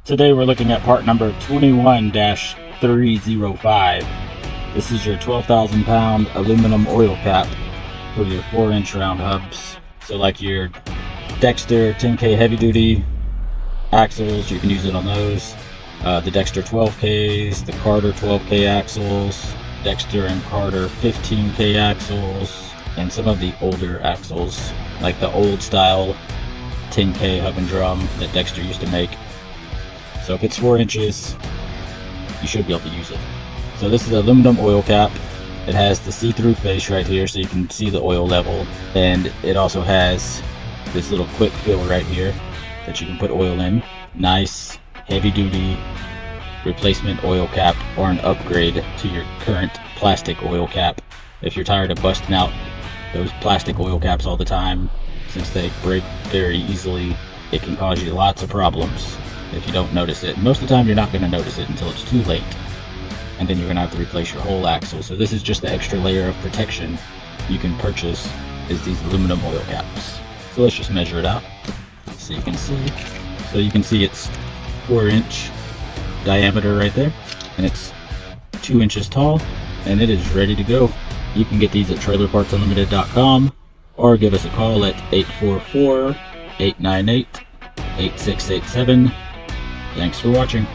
Today we're looking at part number 21-305. This is your 12,000 pound aluminum oil cap for your 4-inch round hubs. So like your Dexter 10k heavy duty axles, you can use it on those. The Dexter 12Ks, the Carter 12K axles, Dexter and Carter 15K axles, and some of the older axles, like the old style 10K hub and drum that Dexter used to make. So if it's 4 inches, you should be able to use it. So this is an aluminum oil cap. It has the see-through face right here so you can see the oil level. And it also has this little quick fill right here that you can put oil in. Nice, heavy-duty replacement oil cap, or an upgrade to your current plastic oil cap. If you're tired of busting out those plastic oil caps all the time, since they break very easily, it can cause you lots of problems if you don't notice it. Most of the time you're not going to notice it until it's too late, and then you're going to have to replace your whole axle. So this is just the extra layer of protection you can purchase, is these aluminum oil caps. So let's just measure it out so you can see. So you can see it's 4-inch diameter right there, and it's 2 inches tall, and it is ready to go. You can get these at TrailerPartsUnlimited.com or give us a call at 844-898-8687. Thanks for watching.